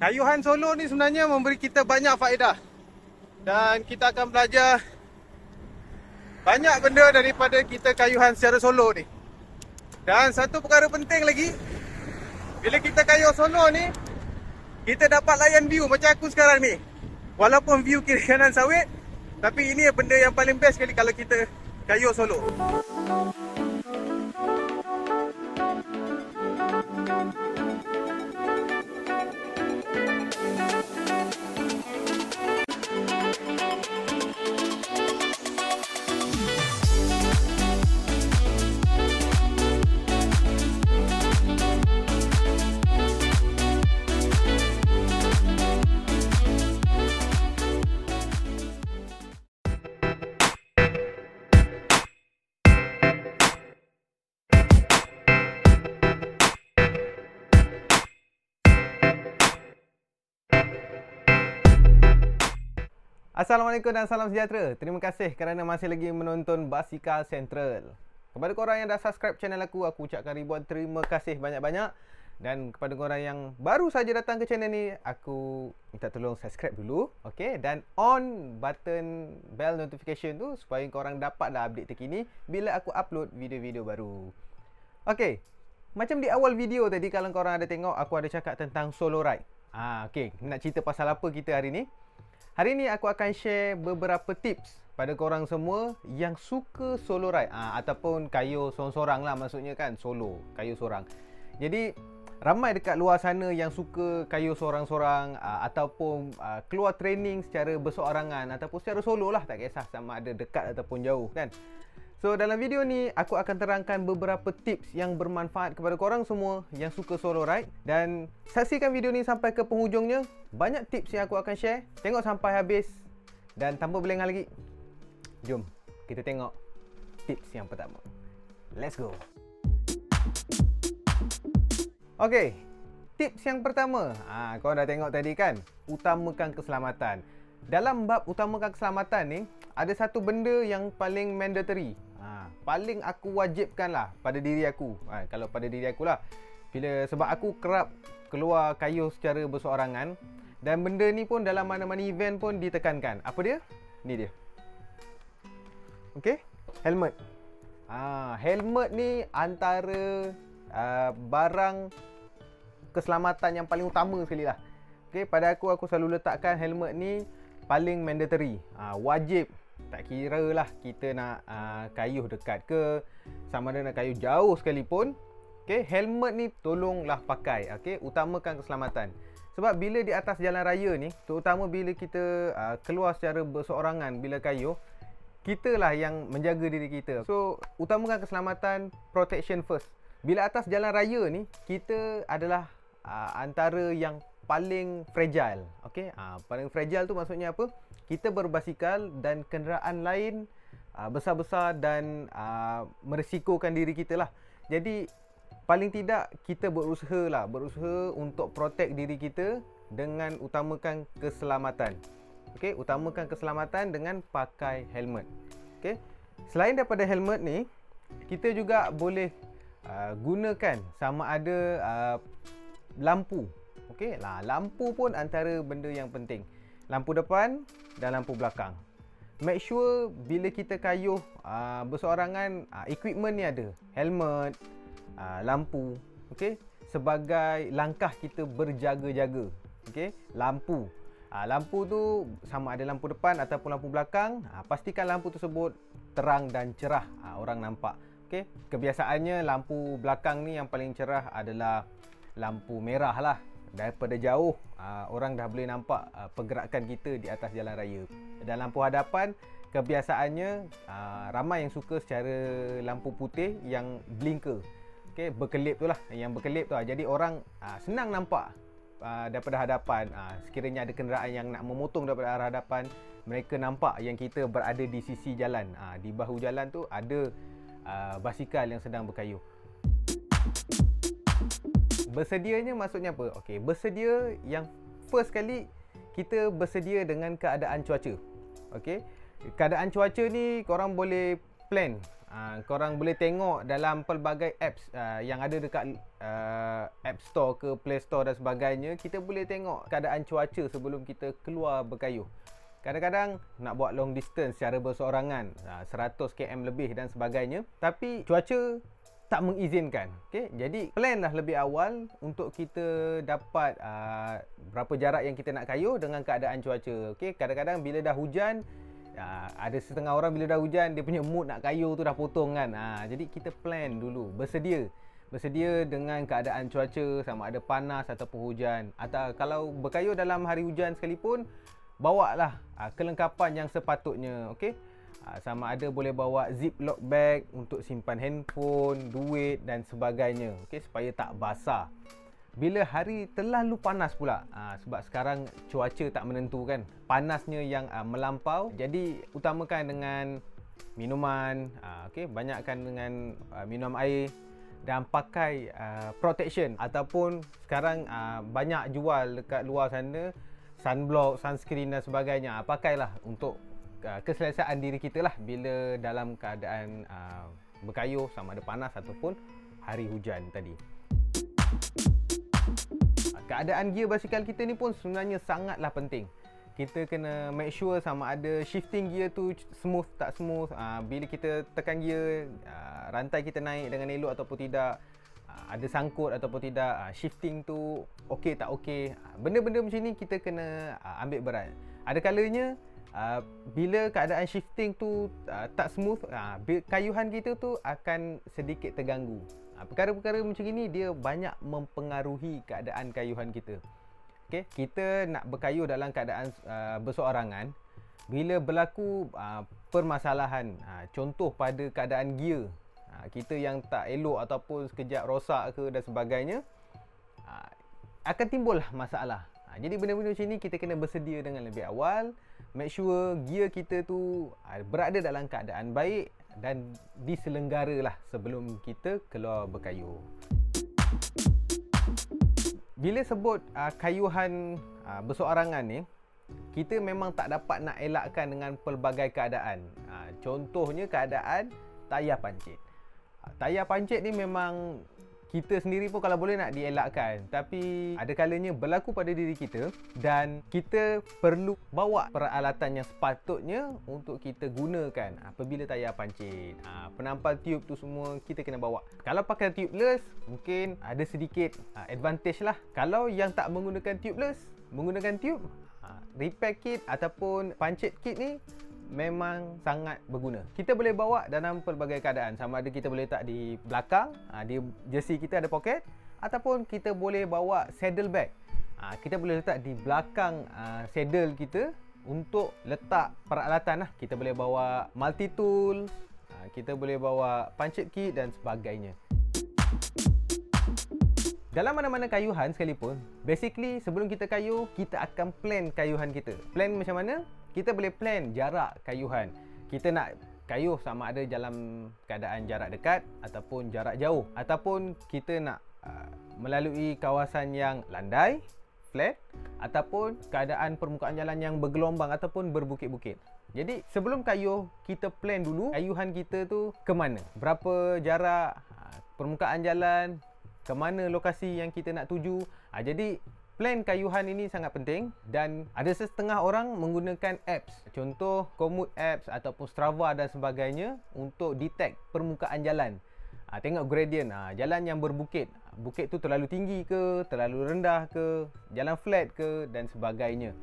Kayuhan Solo ni sebenarnya memberi kita banyak faedah. Dan kita akan belajar banyak benda daripada kita kayuhan secara solo ni. Dan satu perkara penting lagi, bila kita kayuh solo ni, kita dapat layan view macam aku sekarang ni. Walaupun view kiri kanan sawit, tapi ini benda yang paling best sekali kalau kita kayuh solo. Assalamualaikum dan salam sejahtera. Terima kasih kerana masih lagi menonton Basikal Sentral. Kepada korang yang dah subscribe channel aku ucapkan ribuan terima kasih banyak-banyak. Dan kepada korang yang baru saja datang ke channel ni, aku minta tolong subscribe dulu, okey, dan on button bell notification tu supaya korang dapatlah update terkini bila aku upload video-video baru. Okey. Macam di awal video tadi, kalau korang ada tengok, aku ada cakap tentang solo ride. Okey, nak cerita pasal apa kita hari ni? Hari ni aku akan share beberapa tips pada korang semua yang suka solo ride, ataupun kayuh sorang-sorang lah, maksudnya kan, solo, kayuh sorang. Jadi ramai dekat luar sana yang suka kayuh sorang-sorang, ataupun keluar training secara berseorangan ataupun secara solo lah, tak kisah sama ada dekat ataupun jauh kan. So dalam video ni aku akan terangkan beberapa tips yang bermanfaat kepada korang semua yang suka solo ride. Dan saksikan video ni sampai ke penghujungnya. Banyak tips yang aku akan share. Tengok sampai habis. Dan tanpa berlengah lagi, jom kita tengok tips yang pertama. Let's go. Okay, tips yang pertama, korang dah tengok tadi kan, utamakan keselamatan. Dalam bab utamakan keselamatan ni, ada satu benda yang paling mandatory, paling aku wajibkan lah pada diri aku. Kalau pada diri aku lah, sebab aku kerap keluar kayuh secara berseorangan. Dan benda ni pun dalam mana-mana event pun ditekankan. Apa dia? Ni dia. Okay, helmet. Helmet ni antara barang keselamatan yang paling utama sekali lah. Okay, pada aku selalu letakkan helmet ni paling mandatory, wajib. Tak kira lah kita nak kayuh dekat ke, sama ada nak kayuh jauh sekalipun, okay, helmet ni tolonglah pakai. Okay, utamakan keselamatan. Sebab bila di atas jalan raya ni, terutama bila kita keluar secara berseorangan bila kayuh, kita lah yang menjaga diri kita. So utamakan keselamatan, protection first. Bila atas jalan raya ni, kita adalah antara yang paling fragile. Okay? Paling fragile tu maksudnya apa? Kita berbasikal dan kenderaan lain besar-besar dan merisikokan diri kita lah. Jadi paling tidak kita berusaha untuk protect diri kita dengan utamakan keselamatan. Okay? Utamakan keselamatan dengan pakai helmet. Okay? Selain daripada helmet ni, kita juga boleh gunakan sama ada lampu. Okey, lampu pun antara benda yang penting. Lampu depan dan lampu belakang. Make sure bila kita kayuh berseorangan, equipment ni ada. Helmet, lampu, okey, sebagai langkah kita berjaga-jaga. Okey, lampu. Lampu tu sama ada lampu depan ataupun lampu belakang. Pastikan lampu tersebut terang dan cerah, orang nampak. Okey, kebiasaannya lampu belakang ni yang paling cerah adalah lampu merah lah. Daripada jauh orang dah boleh nampak pergerakan kita di atas jalan raya. Dan lampu hadapan kebiasaannya ramai yang suka secara lampu putih yang blinker. Okey, berkelip tu lah, yang berkelip tu lah. Jadi orang senang nampak daripada hadapan. Sekiranya ada kenderaan yang nak memotong daripada arah hadapan, mereka nampak yang kita berada di sisi jalan. Di bahu jalan tu ada basikal yang sedang berkayuh. Bersedianya maksudnya apa? Okey, bersedia yang first kali kita bersedia dengan keadaan cuaca. Okey, keadaan cuaca ni korang boleh plan korang boleh tengok dalam pelbagai apps yang ada dekat App Store ke Play Store dan sebagainya. Kita boleh tengok keadaan cuaca sebelum kita keluar berkayuh. Kadang-kadang nak buat long distance secara berseorangan, 100 km lebih dan sebagainya, tapi cuaca tak mengizinkan. Okay? Jadi planlah lebih awal untuk kita dapat berapa jarak yang kita nak kayuh dengan keadaan cuaca. Okay? Kadang-kadang bila dah hujan, ada setengah orang bila dah hujan dia punya mood nak kayuh tu dah potong kan. Jadi kita plan dulu, bersedia dengan keadaan cuaca, sama ada panas ataupun hujan. Atau kalau berkayuh dalam hari hujan sekalipun, bawalah kelengkapan yang sepatutnya. Okey, sama ada boleh bawa ziplock bag untuk simpan handphone, duit dan sebagainya. Okey, supaya tak basah bila hari terlalu panas pula. Sebab sekarang cuaca tak menentu kan, panasnya yang melampau. Jadi utamakan dengan minuman, okey, banyakkan dengan minum air dan pakai protection. Ataupun sekarang banyak jual dekat luar sana sunblock, sunscreen dan sebagainya. Pakailah untuk keselesaan diri kita lah bila dalam keadaan berkayuh, sama ada panas ataupun hari hujan tadi. Keadaan gear basikal kita ni pun sebenarnya sangatlah penting. Kita kena make sure sama ada shifting gear tu smooth tak smooth. Bila kita tekan gear, rantai kita naik dengan elok ataupun tidak, ada sangkut ataupun tidak, shifting tu okey tak okey. Benda-benda macam ni kita kena ambil berat. Ada kalanya bila keadaan shifting tu tak smooth, kayuhan kita tu akan sedikit terganggu. Perkara-perkara macam ini dia banyak mempengaruhi keadaan kayuhan kita. Okay? Kita nak berkayuh dalam keadaan berseorangan. Bila berlaku permasalahan, contoh pada keadaan gear, kita yang tak elok ataupun sekejap rosak ke dan sebagainya, akan timbullah masalah. Jadi benda-benda macam ni kita kena bersedia dengan lebih awal. Make sure gear kita tu berada dalam keadaan baik dan diselenggaralah sebelum kita keluar berkayuh. Bila sebut kayuhan berseorangan ni, kita memang tak dapat nak elakkan dengan pelbagai keadaan. Contohnya keadaan tayar pancit. Tayar pancit ni memang kita sendiri pun kalau boleh nak dielakkan, tapi ada kalanya berlaku pada diri kita dan kita perlu bawa peralatan yang sepatutnya untuk kita gunakan apabila tayar pancit. Penampal tube tu semua kita kena bawa. Kalau pakai tubeless mungkin ada sedikit advantage lah. Kalau yang tak menggunakan tubeless, menggunakan tube, repair kit ataupun pancit kit ni memang sangat berguna. Kita boleh bawa dalam pelbagai keadaan. Sama ada kita boleh letak di belakang, di jersey kita ada poket, ataupun kita boleh bawa saddle bag. Kita boleh letak di belakang saddle kita untuk letak peralatan lah. Kita boleh bawa multi tools, kita boleh bawa pancit kit dan sebagainya. Dalam mana-mana kayuhan sekalipun, basically sebelum kita kayuh, kita akan plan kayuhan kita. Plan macam mana? Kita boleh plan jarak kayuhan. Kita nak kayuh sama ada dalam keadaan jarak dekat ataupun jarak jauh, ataupun kita nak melalui kawasan yang landai, flat, ataupun keadaan permukaan jalan yang bergelombang ataupun berbukit-bukit. Jadi sebelum kayuh, kita plan dulu kayuhan kita tu ke mana, berapa jarak, permukaan jalan, ke mana lokasi yang kita nak tuju. Jadi plan kayuhan ini sangat penting dan ada setengah orang menggunakan apps. Contoh Komoot apps ataupun Strava dan sebagainya untuk detect permukaan jalan. Tengok gradient, jalan yang berbukit. Bukit tu terlalu tinggi ke, terlalu rendah ke, jalan flat ke dan sebagainya.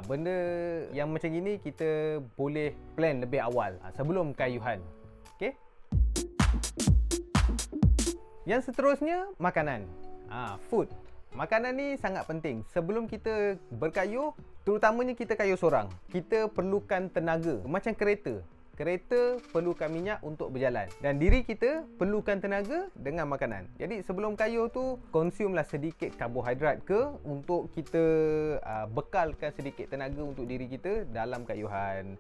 Benda yang macam ini kita boleh plan lebih awal sebelum kayuhan. Okey? Yang seterusnya, makanan. Food. Makanan ni sangat penting. Sebelum kita berkayuh, terutamanya kita kayuh seorang, kita perlukan tenaga. Macam kereta. Kereta perlukan minyak untuk berjalan. Dan diri kita perlukan tenaga dengan makanan. Jadi sebelum kayuh tu, consumelah sedikit karbohidrat ke untuk kita bekalkan sedikit tenaga untuk diri kita dalam kayuhan.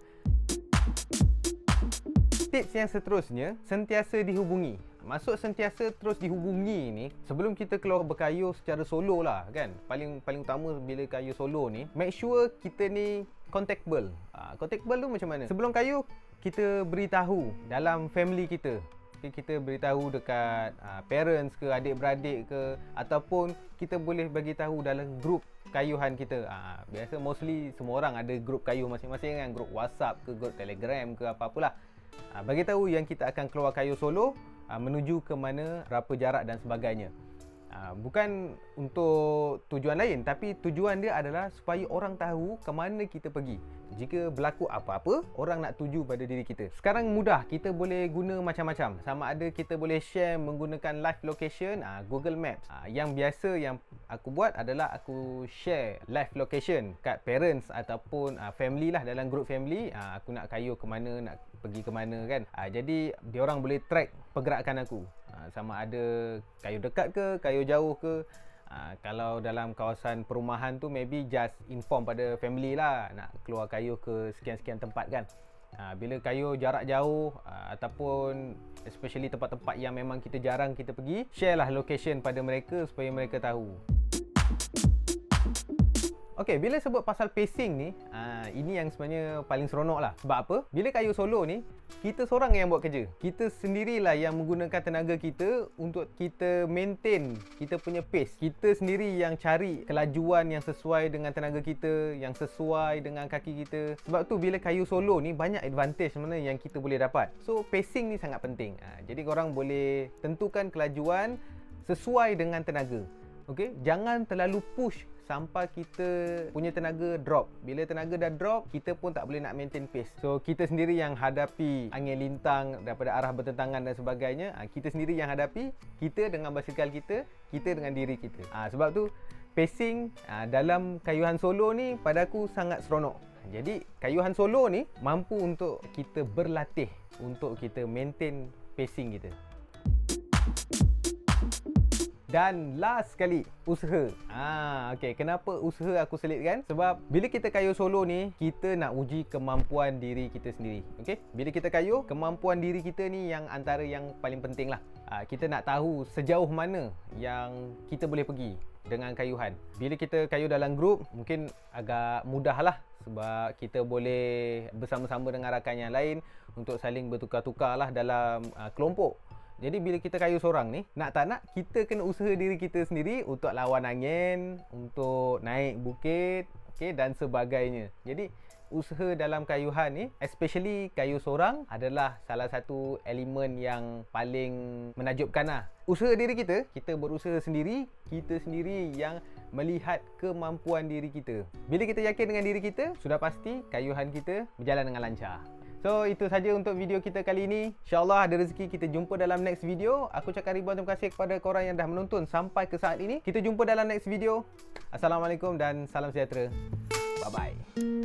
Tips yang seterusnya, sentiasa dihubungi. Maksud sentiasa terus dihubungi ni, sebelum kita keluar berkayuh secara solo lah kan. Paling utama bila kayuh solo ni, make sure kita ni contactable. Contactable tu macam mana? Sebelum kayuh, kita beritahu dalam family kita. Okay, kita beritahu dekat parents ke, adik-beradik ke, ataupun kita boleh bagi tahu dalam grup kayuhan kita. Biasa mostly semua orang ada grup kayuh masing-masing kan, grup WhatsApp ke, grup Telegram ke, apa-apalah. Bagi tahu yang kita akan keluar kayuh solo, menuju ke mana, berapa jarak dan sebagainya. Bukan untuk tujuan lain, tapi tujuan dia adalah supaya orang tahu ke mana kita pergi. Jika berlaku apa-apa, orang nak tuju pada diri kita. Sekarang mudah, kita boleh guna macam-macam. Sama ada kita boleh share menggunakan live location, Google Maps. Yang biasa yang aku buat adalah aku share live location kat parents ataupun family lah, dalam group family. Aku nak kayuh ke mana, nak pergi ke mana kan. Jadi diorang boleh track pergerakan aku. Sama ada kayuh dekat ke, kayuh jauh ke. Kalau dalam kawasan perumahan tu, maybe just inform pada family lah nak keluar kayuh ke sekian-sekian tempat kan. Bila kayuh jarak jauh ataupun especially tempat-tempat yang memang kita jarang kita pergi, share lah location pada mereka supaya mereka tahu. Okey, bila sebut pasal pacing ni, ini yang sebenarnya paling seronok lah. Sebab apa? Bila kayuh solo ni, kita seorang yang buat kerja. Kita sendirilah yang menggunakan tenaga kita untuk kita maintain kita punya pace. Kita sendiri yang cari kelajuan yang sesuai dengan tenaga kita, yang sesuai dengan kaki kita. Sebab tu bila kayuh solo ni, banyak advantage sebenarnya yang kita boleh dapat. So, pacing ni sangat penting. Jadi korang boleh tentukan kelajuan sesuai dengan tenaga. Okey, jangan terlalu push sampai kita punya tenaga drop. Bila tenaga dah drop, kita pun tak boleh nak maintain pace. So, kita sendiri yang hadapi angin lintang daripada arah bertentangan dan sebagainya. Kita sendiri yang hadapi, kita dengan basikal kita, kita dengan diri kita. Sebab tu, pacing dalam kayuhan solo ni pada aku sangat seronok. Jadi, kayuhan solo ni mampu untuk kita berlatih untuk kita maintain pacing kita. Dan last sekali, usaha. Okey, kenapa usaha aku selitkan? Sebab bila kita kayuh solo ni, kita nak uji kemampuan diri kita sendiri. Okey, bila kita kayuh, kemampuan diri kita ni yang antara yang paling penting lah. Kita nak tahu sejauh mana yang kita boleh pergi dengan kayuhan. Bila kita kayuh dalam grup, mungkin agak mudah lah. Sebab kita boleh bersama-sama dengan rakan yang lain untuk saling bertukar-tukar lah dalam kelompok. Jadi bila kita kayuh seorang ni, nak tak nak, kita kena usaha diri kita sendiri untuk lawan angin, untuk naik bukit, okay, dan sebagainya. Jadi usaha dalam kayuhan ni, especially kayuh seorang, adalah salah satu elemen yang paling menakjubkan lah. Usaha diri kita, kita berusaha sendiri, kita sendiri yang melihat kemampuan diri kita. Bila kita yakin dengan diri kita, sudah pasti kayuhan kita berjalan dengan lancar. So, itu saja untuk video kita kali ini. InsyaAllah ada rezeki kita jumpa dalam next video. Aku cakap ribuan terima kasih kepada korang yang dah menonton sampai ke saat ini. Kita jumpa dalam next video. Assalamualaikum dan salam sejahtera. Bye-bye.